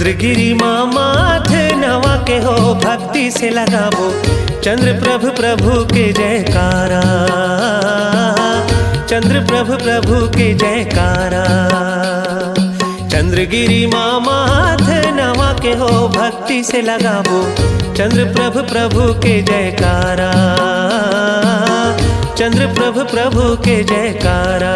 चंद्रगिरी माँ माथे नवा के हो भक्ति से लगाबो चंद्र प्रभु प्रभु के जयकारा, चंद्र प्रभु प्रभु के जयकारा। चंद्रगिरी माँ माथे नवा के हो भक्ति से लगाबो चंद्र प्रभु प्रभु के जयकारा, चंद्र प्रभु प्रभु के जयकारा।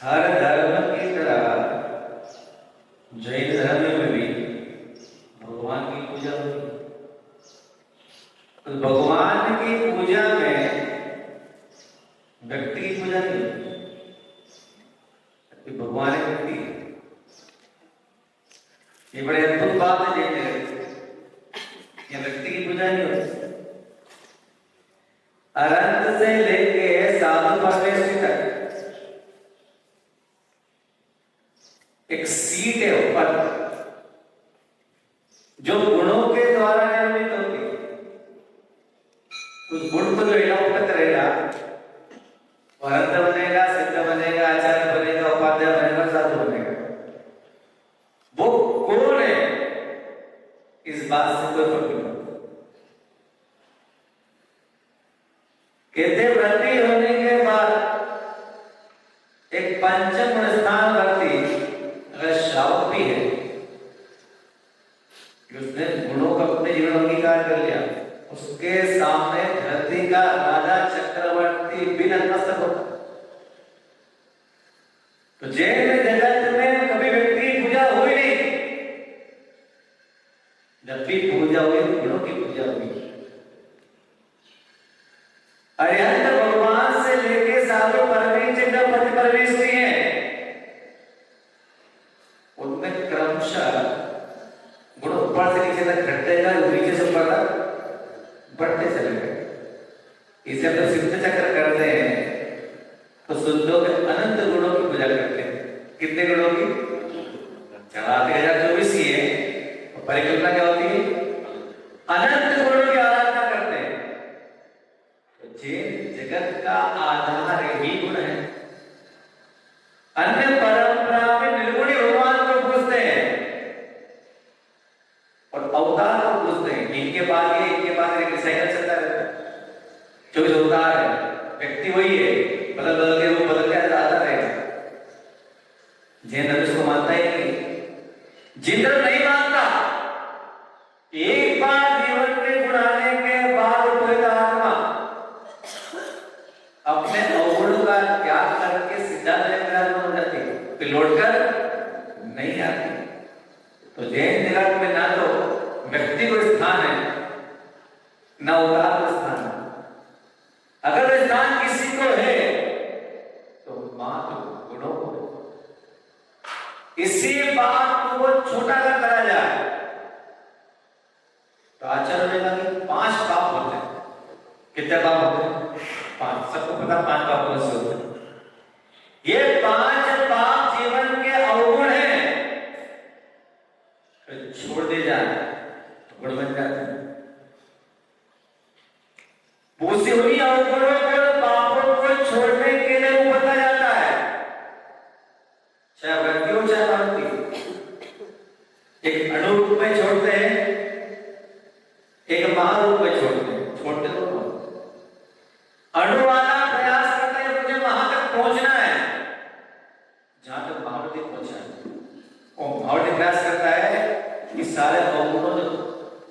हर धर्म की तरह जैन धर्म में भी भगवान की पूजा होती है। तो भगवान की पूजा में व्यक्ति की पूजा नहीं होती, भगवान एक व्यक्ति है। ये बड़े अद्भुत बात है जैन धर्म, ये व्यक्ति की पूजा नहीं होती। अनंत से लेके साधु परमेश्वर तक एक सीट है ऊपर जो गुणों के द्वारा निर्मित होती है। उस गुण को जो इलापत रहेगा और अंत बनेगा, सिद्ध बनेगा, आचार्य बनेगा, उपाध्याय बनेगा, साधु बनेगा। वो कौन है इस बात से कोई फर्क नहीं पड़ता। कहते व्रती होने के बाद एक पंचम गुण स्थान व्रती अगर श्रावक भी है कि उसने गुणों का अपने जीवन में अंगीकार कर लिया, उसके सामने धरती का राजा चक्रवर्ती भी नतमस्तक होता। तो जैन जगत में कभी व्यक्ति की पूजा हुई नहीं, जब भी पूजा हुई गुणों की पूजा हुई। अरिहंत भगवान से लेके साधु परमेश जब पति परमेश है उनमें क्रमशः गुण ऊपर से नीचे तक घटते गए, नीचे से ऊपर तक बढ़ते चले गए। इसे हम सिद्ध चक्र करते हैं तो शुद्धों के अनंत गुणों की पूजा करते हैं। कितने गुणों की? 4024 ही है। परिकल्पना क्या होती है? अनंत गुणों की आराधना करते हैं। तो जगत का आधार ही गुण है। अन्य परंपरा में निर्गुणी भगवान को पूजते हैं और अवतार को पूजते हैं। इनके बाद ये, इनके बाद एक साइकिल चलता रहता है। 24 अवतार है, व्यक्ति वही है, बदल बदल के रूप बदल के आता रहेगा। जैन धर्म इसको मानता ही नहीं। जिन धर्म नहीं मानता, एक बार जीवन में गुण आने के बाद आत्मा अपने अवगुण का त्याग करके सीधा हो जाती है, फिर लौटकर नहीं आती। तो जैन जगत में ना तो व्यक्ति को स्थान है न उदार स्थान। अगर स्थान किसी को है तो मात्र गुणों को। इसी बात को वो छोटा न करा जाए। तो आचार्य ने कहा कि 5 पाप होते हैं। कितने पाप होते हैं? 5। सबको पता 5 पाप कौन से होते हैं? ये 5 पाप जीवन के अवगुण हैं। छोड़ दे जाए तो गुण बन जाते हैं। पूसी हुई अवगुणों को, पापों को छोड़ने के लिए वो बता जाता है, चाहे व्यक्ति हो चाहे व्यक्ति। एक अणु रूप में छोड़ते हैं, एक महारूप में छोड़ते हैं। छोड़ते दोनों। अणु वाला प्रयास करता है मुझे वहां तक पहुंचना है जहां तक महावृत्ति पहुंचा है। और महावृत्ति प्रयास करता है कि सारे अवगुणों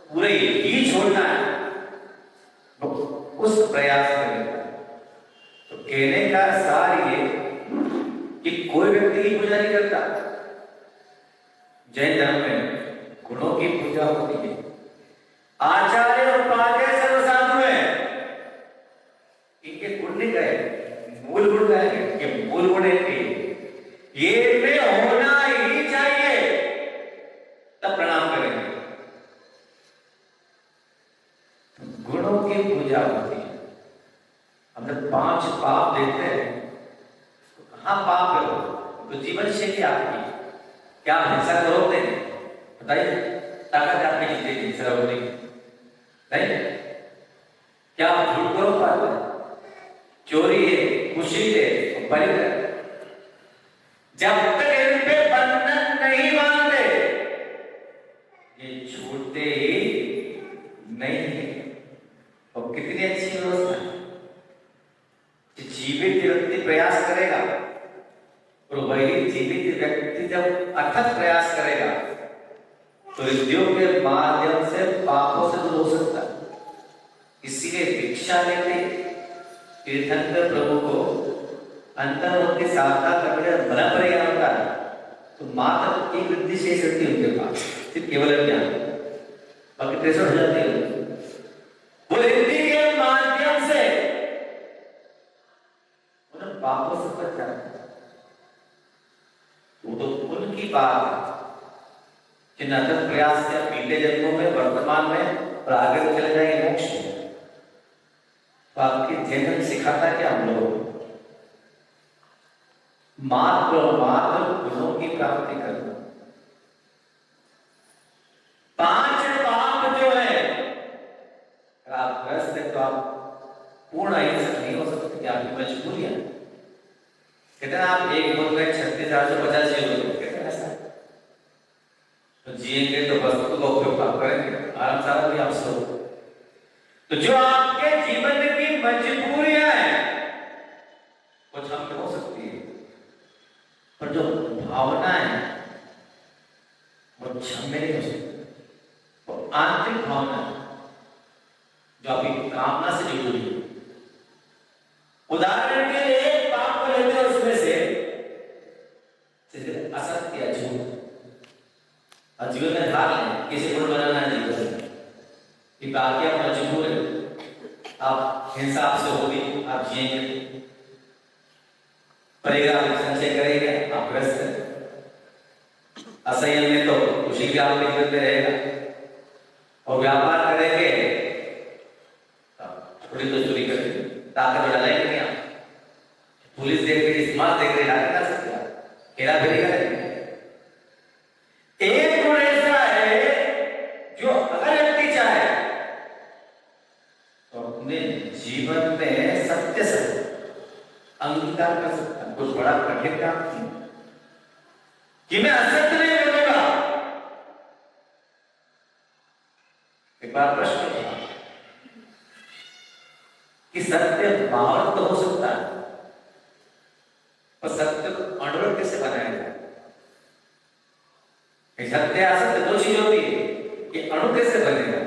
पूरे ही छोड़ना है, तो उस प्रयास करेगा। तो कहने का सार ये कि कोई व्यक्ति की पूजा नहीं करता। जैन धर्म में गुणों की पूजा होती है। आचार्य और उपाध्याय सर्व साधु है, इनके गुण नहीं गए, मूल गुण गए कि मूल गुण है ये में होना ही चाहिए, तब प्रणाम करेंगे। गुणों की पूजा होती है। हम जब 5 पाप देखते हैं तो कहां पाप है? तो जीवन शैली आपकी। क्या आप हिंसा करोगे? बताइए, ताकत आपकी जितनी हिंसा होगी नहीं। क्या आप झूठ करो पाते? चोरी है, खुशी है, परिग्रह। जब तक इन पे बंधन नहीं बांधते ये छूटते ही नहीं है। और कितनी अच्छी व्यवस्था है। जीवित व्यक्ति प्रयास करेगा और वही जीवित व्यक्ति जब अथक प्रयास करेगा तो रिद्धियों के माध्यम से पापों से दूर हो सकता है। इसीलिए भिक्षा लेते तीर्थंकर प्रभु को अंतर्मुख के साधना करने बना पड़ेगा होता है। तो मात्र एक वृद्धि शेष रहती है उनके पास, सिर्फ केवल ज्ञान, बाकी 63 हो जाते हैं। वो रिद्धि के माध्यम से उन पापों से बच जाते हैं। वो तो उनकी बात है जिन अथक प्रयास से पीछे जन्मों में, वर्तमान में और आगे तो चले जाएंगे मोक्ष में। तो आपके जैन सिखाता है कि हम लोग मात्र और मात्र गुणों की प्राप्ति करना। 5 पाप जो है, आप ग्रस्त है तो आप पूर्ण अहिंसक नहीं हो सकते कि आपकी मजबूरियां। कहते हैं आप एक मुल्क में 36,450 जीव होते, कहते हैं ऐसा तो जिएंगे तो वस्तु का उपयोग आप करेंगे, आराम सारा भी आप सो। तो जो आपके जीवन की मजबूरियां हैं वो क्षम हो सकती है, पर जो भावना है वो क्षम्य नहीं हो सकती। वो आंतरिक भावना जो आपकी कामना से जुड़ी हुई। उदाहरण के लिए एक पाप को लेते हैं, उसमें से असत्य, झूठ। और जीवन में धार लें किसी गुण बनाना है जीवन में कि बाकी आप मजबूर है, आप हिंसा आपसे होगी, आप जिएंगे, परिवार संचय करेंगे, आप ग्रस्त हैं। असंयम में तो खुशी भी आपके जीवन में रहेगा। और व्यापार करेंगे थोड़ी तो चोरी करेंगे, ताकत लड़ाई नहीं। आप पुलिस देख रही, समाज देख रही, आगे कर सकते आप हेरा फेरी करेंगे। एक गुण ऐसा है जो अगर व्यक्ति चाहे तो अपने जीवन में सत्य से अंगीकार कर सकता है। कुछ बड़ा कठिन काम नहीं कि मैं असत्य नहीं बोलूंगा। एक बार प्रश्न था कि सत्य महावत तो हो सकता है, पर सत्य को अणुवत कैसे बनाया जाए? सत्य असत्य दो चीज होती है कि अणु कैसे बनेगा।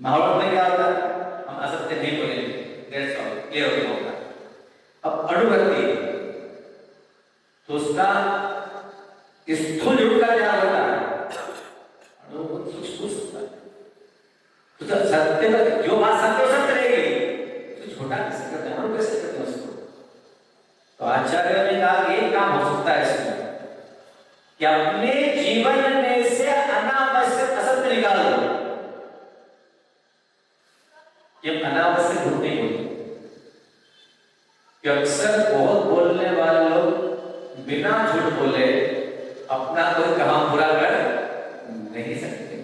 महावत में क्या होता है? हम असत्य नहीं बोलेंगे, दैट्स ऑल, क्लियर हो गया होगा। अब अणु बनती है तो उसका स्थूल रूप का क्या होता है? अणु को सूक्ष्म सकता है। तो कि अपने जीवन में से अनावश्यक असत्य निकाल दो। ये अनावश्यक झूठ नहीं बोलते, कि अक्सर बहुत बोलने वाले लोग बिना झूठ बोले अपना कोई काम पूरा कर नहीं सकते।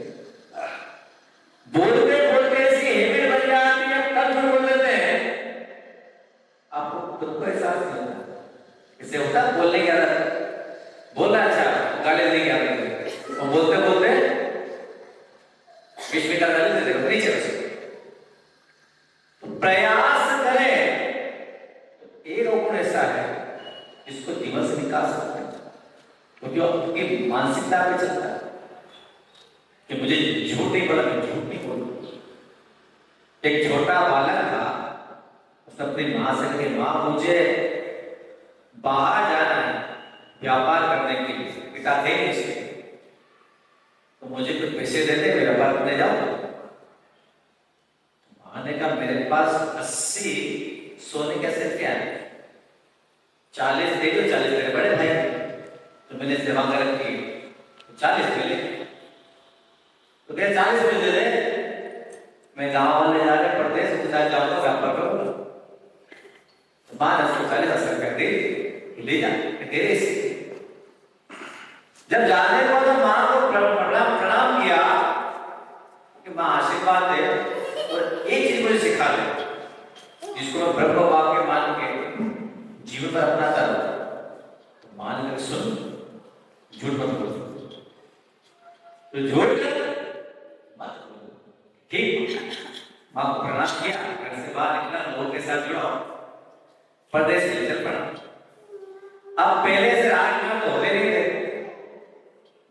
बोलते बोलते ऐसी हैबिट बन जाती है, कल झूठ बोल देते हैं, आपको खुद को एहसास नहीं होता। इससे होता है बोलने की आदत, बोलना अच्छा, गाली नहीं आती, और बोलते बोलते बीच में गाली दे देगा, नहीं चल सकते। तो प्रयास करें। एक गुण ऐसा है जिसको जीवन से निकाल सकते हैं, क्योंकि आपकी मानसिकता पे चलता है कि मुझे झूठ नहीं बोला, मैं झूठ नहीं बोलूं। एक छोटा बालक था, उसने अपनी मां से कहा, मां मुझे बाहर जाना है व्यापार करने के लिए, पिता थे नहीं उसके, तो मुझे कुछ पैसे दे दे, मैं व्यापार करने जाऊं। मां ने कहा मेरे पास 80 सोने के सिक्के हैं, 40 दे दो, 40 मेरे बड़े भाई तो मैंने सेवा कर रखी, 40 मिले तो क्या 40 में दे दे, मैं गांव वाले जा रहे प्रदेश के साथ जाऊंगा, व्यापार करूंगा। तो मां ने 40,000 रुपया दे ले जा तेरे से। जब जाने को तो मां को प्रणाम किया कि मां आशीर्वाद दे, और एक चीज मुझे सिखा दे जिसको मैं ब्रह्म वाक्य मान के जीवन पर अपनाता रहूं। तो मान कर सुन, झूठ मत बोल, तो झूठ मत बोल, ठीक। मां को प्रणाम किया, घर से बाहर निकला, लोगों के साथ जुड़ा, परदेश में चल पड़ा। अब पहले से राजमार्ग तो होते नहीं थे,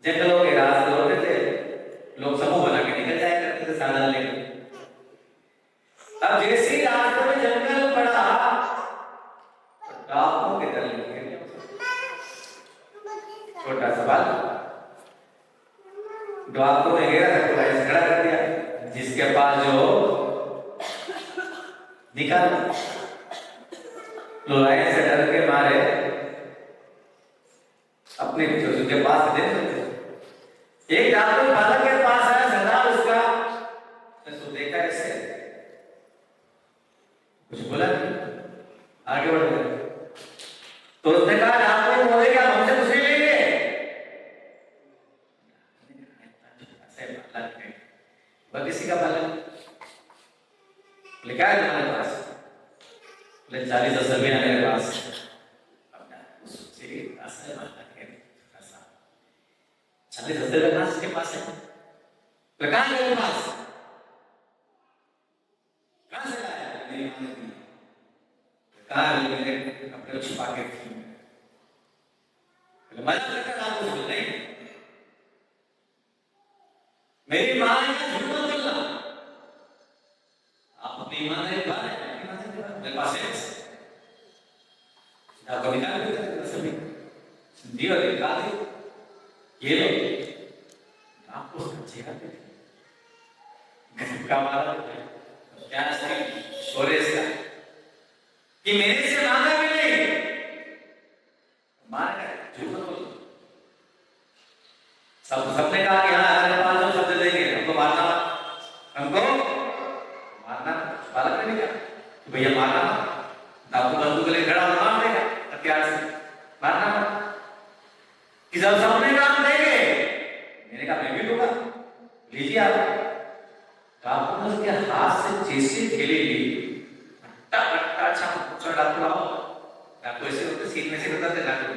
जंगलों के रास्ते होते थे, लोग समूह बना के निकल जाया करते थे साधन लेकर। अब जैसे ही रास्ते में जंगल पड़ा, डाकुओं के दल निकले। छोटा सवाल, डाकुओं ने घेरा था, पुलिस खड़ा कर दिया, जिसके पास जो निकाल, लोग से डर के मारे अपने के पास दे देते। एक डाकू बालक के पास आया, सरदार उसका तो देखा ऐसे, कुछ बोला नहीं, आगे बढ़ गया। तो उसने कहा डाकू बोले क्या हमसे कुछ नहीं लेंगे? किसी का बालक लिखा है तुम्हारे पास? 40,000 रुपया मेरे पास। 40,000 रुपया के पास है, तो कहाँ है मेरे पास? कहाँ से लाया? मेरी मां ने दी। कहाँ है? मैंने कपड़े छुपा के रखी। मजा करता था कुछ नहीं, मेरी मां ने झूठ मत बोलना, आप अपनी ईमानदारी निभाना है, मेरे पास है, आपको निकाल देता सभी दी और निकाल दी। ये लो आपको उसका चेहरा देखे का मारा क्या शोरे इसका कि मेरे से मांगा भी नहीं, मार गया झूठ बोल। सबने कहा कि हाँ हमारे पास जो शब्द देंगे हमको मारना, हमको मारना। बालक ने कहा कि भैया मारना, आपको बंदूक लेकर खड़ा होना, मार देगा हथियार से, मारना मत। कि जब सबने काम देंगे, मैंने कहा मैं भी दूंगा, लीजिए आप। तो आपने उसके हाथ से जैसे थैली ली, हट्टा हट्टा अच्छा चढ़ा डाकू डाकू ऐसे होते, सीन में से बताते डाकू।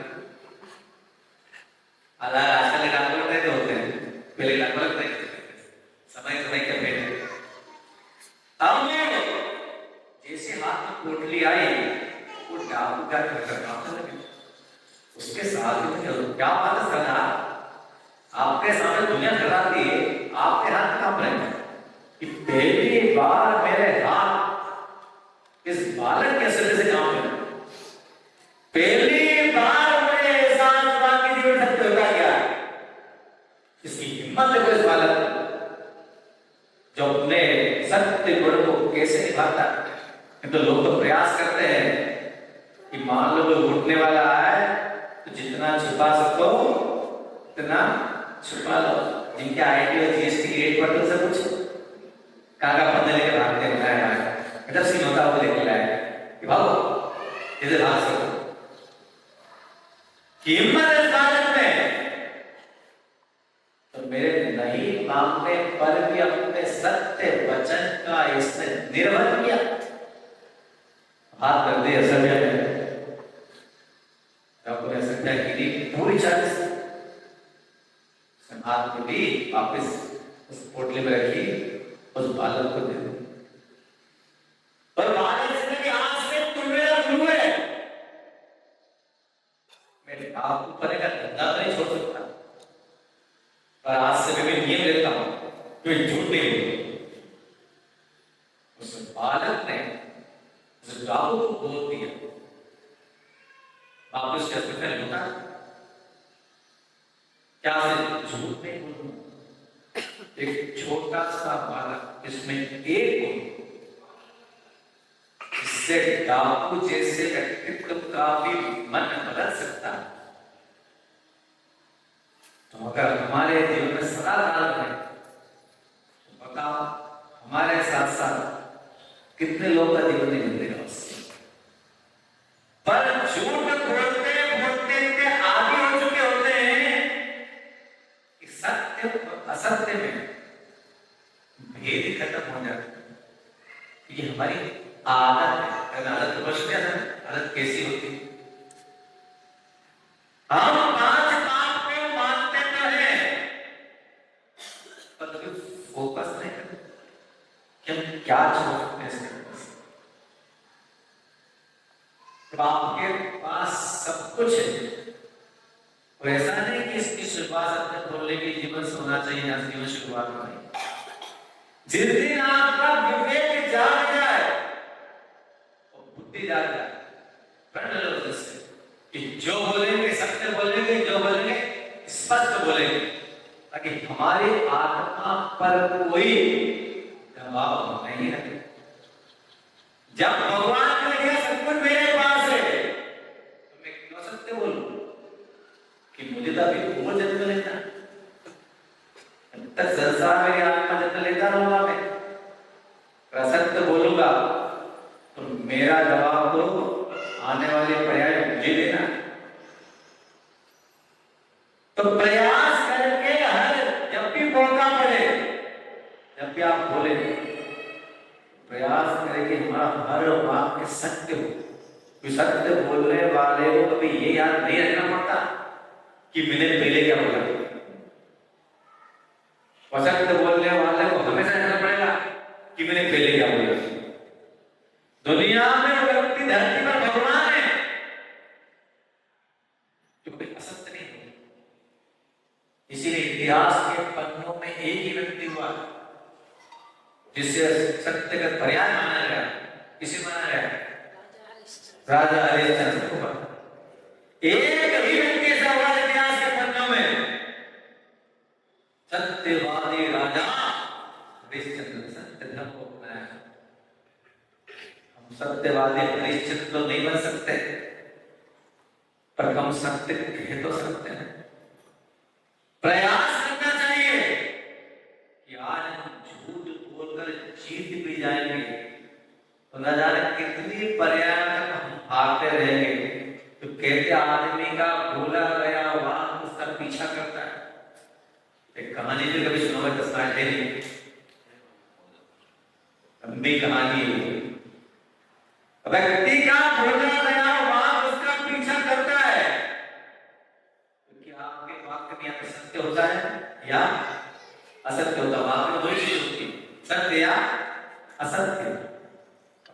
आजकल डाकू लगते होते हैं, पहले डाकू लगते हैं, समय समय के पहले। अब जैसे हाथ में पोटली आई, वो डाकू क्या करता लगे, उसके साथ में क्या बात है सरदार, आपके सामने दुनिया डराती है, आपके हाथ काम रहे कि पहली बार मेरे हाथ इस बालक के सिरे से काम करे, पहली बार मुझे एहसास हुआ कि जीवन सत्य होता क्या है। इसकी हिम्मत देखो इस बालक जो अपने सत्य गुण को कैसे निभाता है। तो लोग तो प्रयास करते हैं कि मान लो कोई उठने वाला है तो जितना छिपा सको छुपा लो। जिनके आईटी और जीएसटी की 8% से कुछ काका पन्ने लेके भागते हैं, जब सीन होता है वो लेके लाए कि भागो इधर भाग सको। हिम्मत इस बालक में, तो मेरे नहीं मांगने पर भी अपने सत्य वचन का इसने निर्वहन किया। हाथ कर दे असर आपको सकता है कि पूरी 40 हाथ में भी वापिस उस पोटली में रखी, उस बालक को दे दी। और बालक ने कि आज से तुम मेरा गुरु है, मेरे आपको परे का धंधा नहीं छोड़ सकता, और आज से मैं नियम लेता हूं कि झूठ नहीं बोलूं। उस बालक ने उस बाबू को बोल दिया, वापस कैसे पहले होता क्या से झूठ नहीं बोलूं। एक छोटा सा बालक जिसमें एक गुण, इससे डाकू जैसे व्यक्तित्व का भी मन बदल सकता है। तो अगर हमारे जीवन में सदा काल है तो बताओ हमारे साथ साथ कितने लोग का जीवन नहीं बदलेगा उससे। पर झूठ बोलते बोलते इतने आदी हो चुके होते हैं कि सत्य और असत्य में भेद ही खत्म हो जाता है। ये हमारी आदत है। आदत वर्ष में आदत कैसी होती है? हम 5 बात को मानते तो हैं, पर कभी फोकस नहीं करते कि हम क्या छोड़ सकते हैं इसके ऊपर। आपके पास सब कुछ है, और ऐसा नहीं कि इसकी शुरुआत अपने बोलने की जीवन से होना चाहिए, यहाँ से जीवन शुरुआत हो रही। जिस दिन आपका विवेक जाग जाए और बुद्धि जाग जाए, पढ़ लो उससे कि जो बोलेंगे सत्य बोलेंगे, जो बोलेंगे स्पष्ट बोलेंगे, ताकि हमारी आत्मा पर कोई दबाव नहीं रहे। जब भगवान ने दिया सब कुछ मेरे पास है, तो मैं क्यों सत्य बोलूं कि मुझे तो अभी वो जन्म लेना, तक संसार मेरी आत्मा जन्म लेता रहूंगा। मैं असत्य बोलूंगा तो मेरा जवाब तो आने वाले पर्याय मुझे देना। तो प्रयास करके हर जब भी मौका मिले, जब भी आप बोले, प्रयास करें कि हमारा हर वाक्य सत्य हो। सत्य बोलने वाले को कभी ये याद नहीं रखना पड़ता कि मैंने पहले क्या बोला। असत्य बोलने वाले को हमेशा कहना पड़ेगा कि मैंने पहले क्या बोला। दुनिया में व्यक्ति धरती पर भगवान है जो कोई असत्य नहीं है। इसीलिए इतिहास के पन्नों में एक ही व्यक्ति हुआ जिससे सत्य का पर्याय माना गया। किसे माना गया? राजा हरिश्चंद्र को। एक ही व्यक्ति ऐसा हुआ इतिहास के पन्नों में, सत्यवादी राजा हरिश्चंद्र। सत्य धर्म को अपनाया। हम सत्यवादी हरिश्चंद्र तो नहीं बन सकते, पर हम सत्य कह तो सकते हैं। प्रयास करना चाहिए कि आज हम झूठ बोलकर जीत भी जाएंगे तो न जाने कितनी पर्याय तक हम भागते रहेंगे। तो कहते आदमी का भूला गया वाहन उसका पीछा करता है। एक कहानी भी कभी सुनोगे तो समझते नहीं, लंबी कहानी है। व्यक्ति का भूला गया वाहन उसका पीछा करता है, क्योंकि आपके वाक्य में या सत्य होता है या असत्य होता है। वाक्य में दो ही चीज होती है, सत्य या असत्य।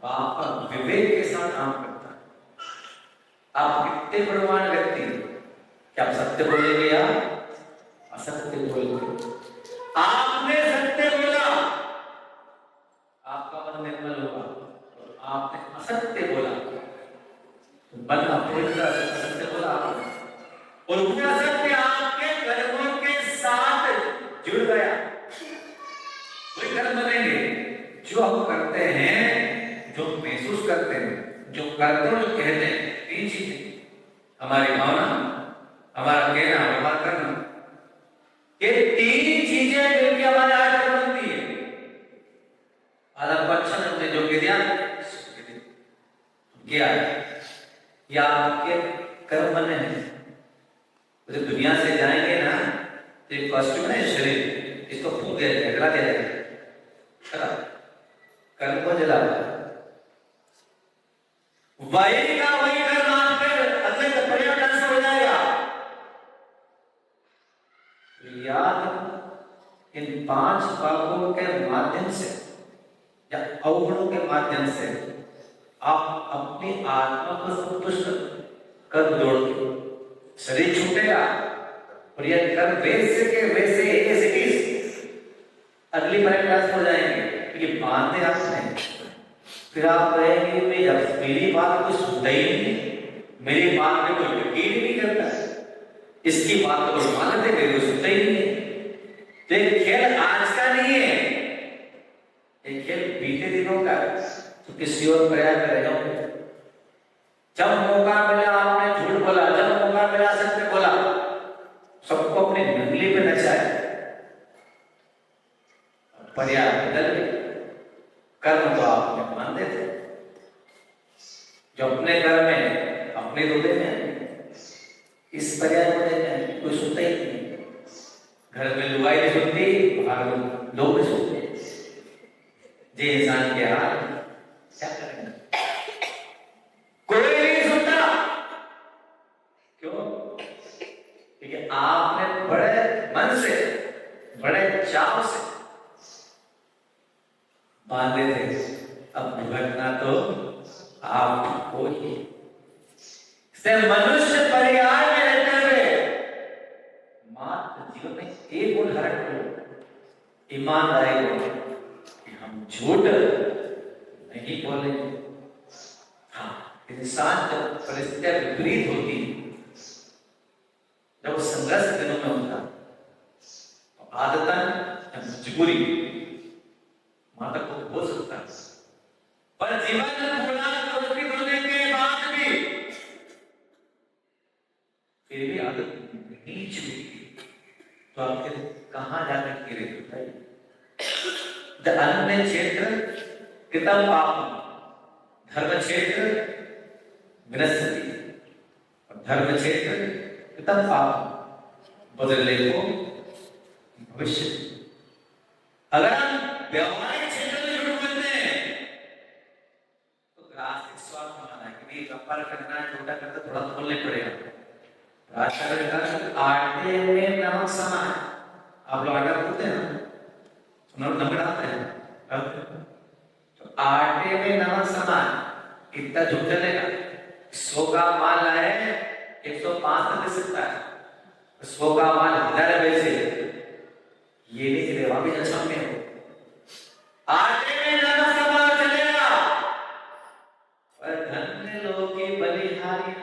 आपका विवेक के साथ काम करता है। आप कितने गुणवान व्यक्ति हैं, क्या आप सत्य बोलेंगे या असत्य बोलेंगे? आपने सत्य बोला, आपका मन निर्मल होगा, और आपने असत्य बोला तो मन अपूर्ण असत्य बोला आपने, और वो असत्य आपके कर्मों के साथ जुड़ गया। वही कर्म बनेंगे जो हम करते हैं, जो महसूस करते हैं, जो करते हैं, जो कहते हैं। तीन चीजें, हमारी भावना, हमारा कहना, हमारा करना, कि तीन चीजें मिलकर हमारे आचरण बनती है। आदम को अच्छा हमने जो कह दिया क्या या आपके कर्म बने हैं। तो दुनिया से जाएंगे ना तो एक कॉस्ट्यूम है शरीर, इसको फूक दिया जाएगा, जला दिया जाएगा, कर्म को जला वही का वही कर्म आपके अगले पर्यावरण से हो जाएगा। याद इन 5 पापों के माध्यम से या अवगुणों के माध्यम से आप अपनी आत्मा को संतुष्ट कर दोगे, शरीर छूटेगा और यह कर्म वैसे के वैसे अगली पर्यावरण हो जाएंगे, क्योंकि बांधे आपने। फिर आप कहेंगे जब मेरी बात कोई सुनता ही नहीं, मेरी बात में कोई यकीन नहीं करता, इसकी बात को कोई मानते मेरे को सुनता ही नहीं। तो एक खेल आज का नहीं है, एक खेल बीते दिनों का, तो किसी और प्रयास कर रहे हो। जब मौका मिला आपने झूठ बोला, जब मौका मिला सत्य बोला, सबको अपनी नंगली पे नचाया, पर्याय बदल गए। कर्म तो आपने मान देते, जो अपने घर में अपने दूल्हे में इस पर्याय को देते कोई सुनता ही नहीं। घर में लुगाई नहीं सुनती, बाहर लोग नहीं सुनते। जे इंसान के हाल क्या करेंगे, कोई नहीं सुनता। क्यों? क्योंकि आपने बड़े मन से, बड़े चाव से बांधे थे। अब भुगतना तो आपको ही। मनुष्य परिवार में रहते हुए मात्र जीवन में एक गुण धारण करो, ईमानदारी को, कि हम झूठ नहीं बोलेंगे। हाँ, इंसान जब परिस्थितियां विपरीत होती, जब संघर्ष दिनों में होता, तो आदतन मजबूरी माता को हो सकता है, पर जीवन पूरा प्रवृत्ति होने के बाद भी फिर भी आदत नहीं छूटी, तो आपके कहां जाकर गिरे बताइए। अन्य क्षेत्र कृतम पाप, धर्म क्षेत्र विनश्यति, और धर्म क्षेत्र कृतम पाप बदले को भविष्य। अगर हम व्यवहारिक क्षेत्र में जुड़ बोलते हैं तो ग्रासिक स्वार्थ माना है कि व्यापार करना है, छोटा करना थोड़ा खोलने पड़ेगा। आटे में नमक समा है, आप लोग आटा बोलते हैं ना, नमक डालते हैं, तो आटे में नमक समा है, इतना झूठ चलेगा। 100 का माल है 105 तक दे सकता है, 100 का माल 1000 पैसे, ये नहीं चलेगा। वहां भी अच्छा में हो, आटे में नमक समा चलेगा, पर धन्य लोग की बलिहारी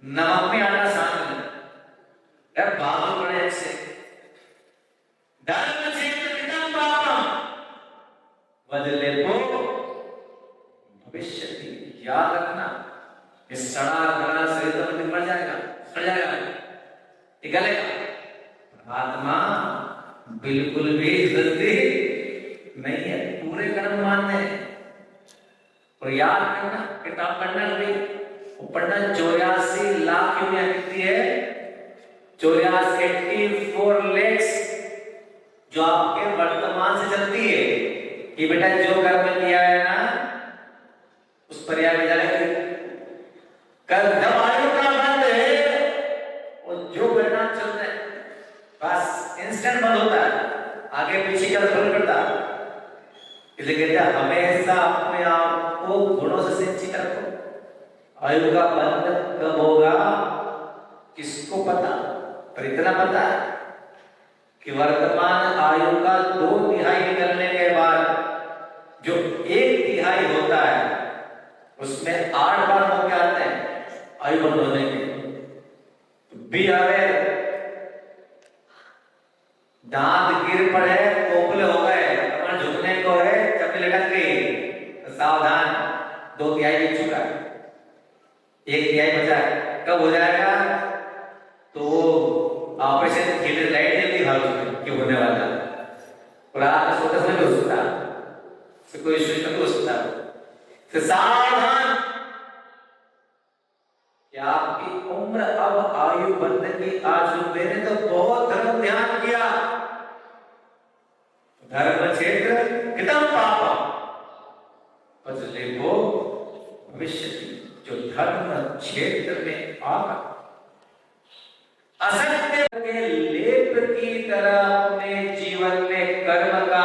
नमक में आटा सान यार बाबू बड़े से धर्म क्षेत्र कितम पापम बदले को भविष्य की। याद रखना, इस सड़ा गला शरीर तो मर जाएगा, सड़ जाएगा, निकलेगा। आत्मा बिल्कुल भी गलती नहीं है, पूरे कर्म मानने हैं। और याद रखना, किताब पढ़ना भी पढ़ना 84 लाख यूनिया कितनी है, 84 lakhs जो आपके वर्तमान से चलती है कि बेटा जो कर्म किया है ना उस पर्याय में जाएगा। कर जब आयु का बंद है और जो परिणाम चल रहे बस इंस्टेंट बंद होता है, आगे पीछे का फर्क पड़ता। इसलिए कहते हैं हमेशा अपने आप को गुणों से सिंचित रखो। आयु का बंद कब होगा किसको पता, पर इतना पता है कि वर्तमान आयु का 2/3 निकलने के बाद जो 1/3 होता है उसमें 8 बार मौके आते हैं आयु बंद होने के। बी अवेयर, दांत गिर पड़े, खोखले हो गए, कमर झुकने को है, चपली लटक गई, तो सावधान, 2/3 बीत चुका है, 1/3 बचा है। कब हो जाएगा? तो ऑपरेशन थिएटर लाइट जल्दी भाग चुके कि होने वाला, और आप सोते समय भी हो सकता, तो कोई इश्यू नहीं हो सकता। तो सावधान कि आपकी उम्र अब आयु बंधन की आज मैंने तो बहुत धर्म ध्यान किया, धर्म क्षेत्र कितम पापम बदले वो भविष्य जो धर्म क्षेत्र में आगा असत्य के लेप की तरह अपने जीवन में कर्म का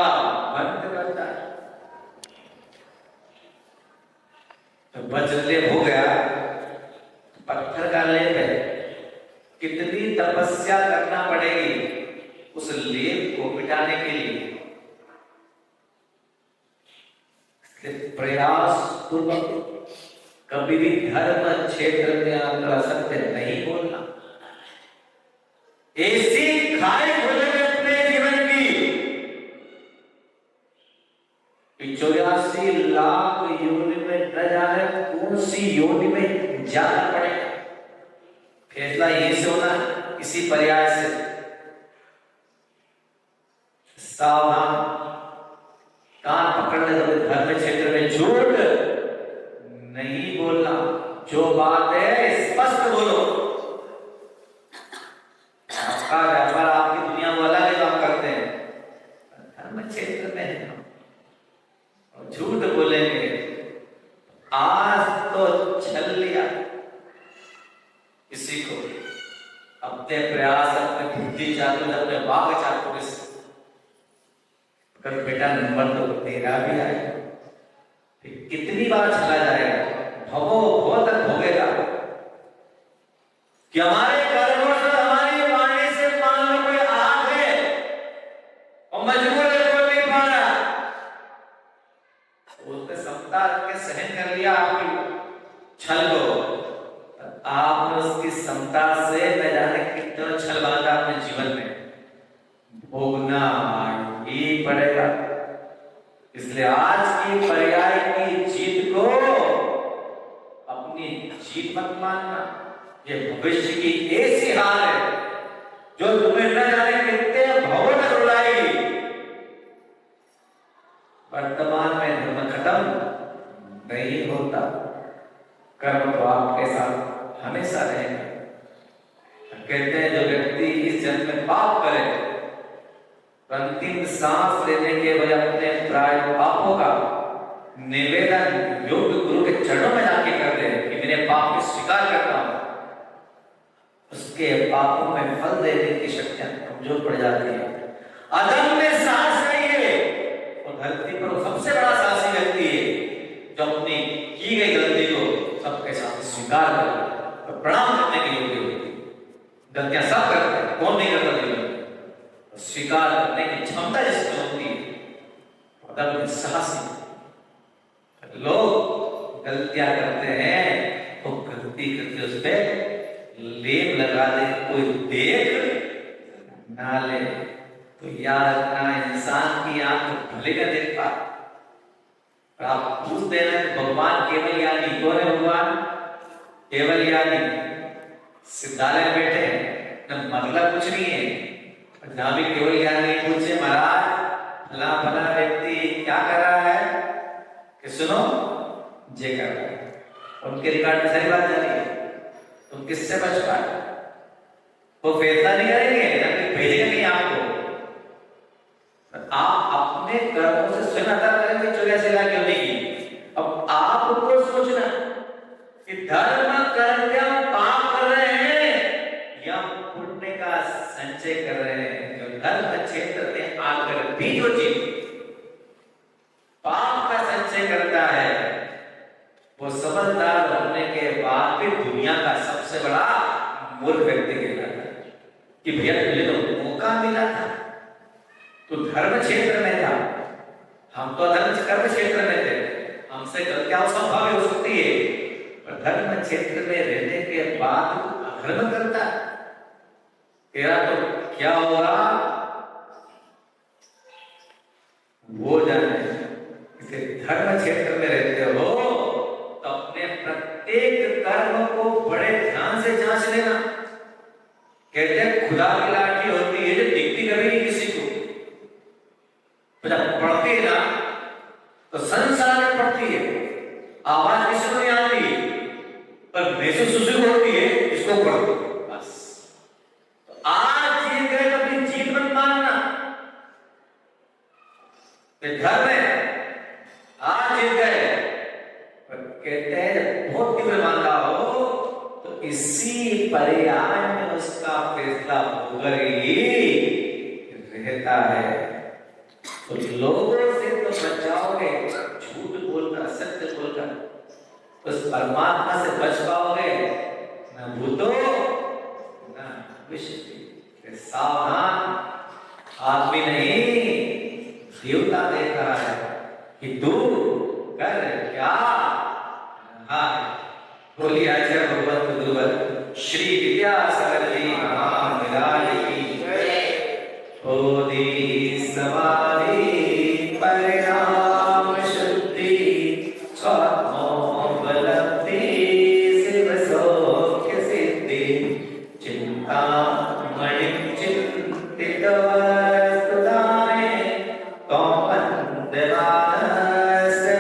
बंद करता है। तो बदले हो गया, पत्थर का लेप है, कितनी तपस्या करना पड़ेगी उस लेप को मिटाने के लिए। प्रयास पूर्वक कभी भी धर्म क्षेत्र में आकर असत्य नहीं बोलना। ऐसी खाई खोलेंगे अपने जीवन की 84 लाख योनि में न जाने कौन सी योनि में जाना पड़ेगा। फैसला यही से होना, इसी पर्याय से। सावधान, कान पकड़ ले तो धर्म क्षेत्र में झूठ नहीं बोलना, जो बात है स्पष्ट बोलो। आपका व्यापार आपकी दुनिया में अलग है, काम करते हैं, धर्म क्षेत्र में है और झूठ बोलेंगे। आज तो छल लिया किसी को, अपने प्रयास, अपने बुद्धि चातुर्य, अपने वाक चातुर्य से बेटा नंबर तो तेरा भी आएगा, फिर कितनी बार चला जाएगा, भवो भव तक भोगेगा कि हमारे कर्मों से, हमारी वाणी से मान लो कोई आग है और मजबूर है, कोई नहीं पा रहा, उसने समता के सहन कर लिया आपकी छल को, आपने उसकी समता से न जाने कितना छल बांधा अपने जीवन में, भोगना ही पड़ेगा। इसलिए आज की पर्याय की जीत को अपनी जीत मत मानना। ये भविष्य की ऐसी हार है जो तुम्हें न जाने कितने भवन रुलाई। वर्तमान में धर्म खत्म नहीं होता, कर्म तो आपके साथ हमेशा रहेगा। कहते हैं जो व्यक्ति इस जन्म में पाप करे, अंतिम सांस लेने के वजह अपने प्राय पापों का निवेदन योग्य गुरु के चरणों में जाके कर दे कि मेरे पाप को स्वीकार करता हूं, उसके पापों में फल देने की शक्तियां कमजोर पड़ जाती है। अधम में साहस नहीं है, और धरती पर सबसे बड़ा साहसी व्यक्ति है जो अपनी की गई गलती को सबके साथ स्वीकार कर और प्रणाम करने के योग्य होती है। गलतियां सब करते हैं, कौन नहीं करता जीवन, स्वीकार करने की क्षमता जिसमें होती है, अदम साहसी लोग गलतियां करते हैं, वो गलती करके उस पर लेप लगा दे, कोई देख ना ले तो याद रखना, इंसान की आंख भले का देख पा। आप पूछ देना कि भगवान केवल ज्ञानी कौन है? भगवान केवल ज्ञानी सिद्धालय में बैठे हैं, न मतलब कुछ नहीं है, ना भी केवल ज्ञानी पूछे महाराज फला फला व्यक्ति क्या कर रहा है, कि सुनो जे कर रहा है, उनके रिकॉर्ड में सारी बात जानी है, तुम किससे बच पाए? वो फैसला नहीं करेंगे, ना कोई भेजेगा नहीं आपको, आप अपने कर्मों से स्वयं अदा करेंगे। 84 लाख क्यों नहीं की? अब आपको सोचना कि धर्म करके हम पाप कर रहे हैं या पुण्य का संचय कर रहे हैं। जो धर्म क्षेत्र में आकर भी जो जीव पाप का संचय करता है, वो समझदार होने के बाद भी दुनिया का सबसे बड़ा मूर्ख व्यक्ति कहलाता है कि भैया तुझे तो मौका मिला था, तो धर्म क्षेत्र में था, हम तो धर्म कर्म क्षेत्र में थे, हमसे गलतियां संभव हो सकती है, पर धर्म क्षेत्र में रहने के बाद अधर्म करता है, तेरा तो क्या होगा वो जाने। इसे धर्म क्षेत्र में रहते हो तो अपने प्रत्येक कर्म को बड़े ध्यान से जांच लेना। कहते हैं खुदा की लाठी होती है जो दिखती कभी नहीं किसी को, तो जब पढ़ती है ना तो संसार में पढ़ती है, आवाज किसी को नहीं आती, पर महसूस उसी को होती है इसको पढ़ो बस। तो आज जीत गए तो अपनी जीत मत मानना, धर्म है आज जीत गए, पर कहते हैं बहुत तीव्र मानता हो तो इसी पर्याय में उसका फैसला होकर ही रहता है। तो लोगों से तो बचाओगे, झूठ बोलकर सत्य बोलकर उस परमात्मा से बच पाओगे ना, भूतो ना विश्व। सावधान, आदमी नहीं देवता देख रहा है कि तू कर क्या रहा है। बोलिए आचार्य भगवत गुरुवर श्री विद्यासागर जी महाराज की जय। बोधि समाधि परिणाम शुद्धि स्वात्मोपलब्धि शिव सौख्य सिद्धि चिंता मणि चिंतित वस्तुदाय कौपन्देवानस्य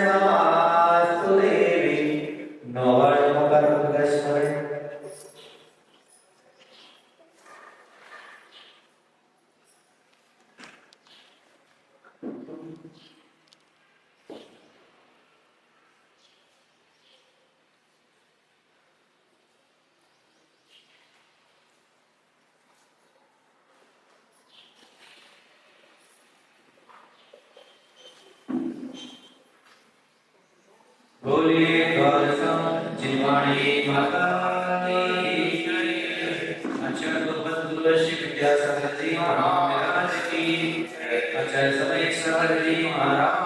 नमस्तु देवी नवमुखर्गस्मरे। बोलिए द्वादशम जिनवाणी माता की जय। आचार्य भगवत गुरु श्री विद्यासागर जी महाराज की, आचार्य समय सागर जी महाराज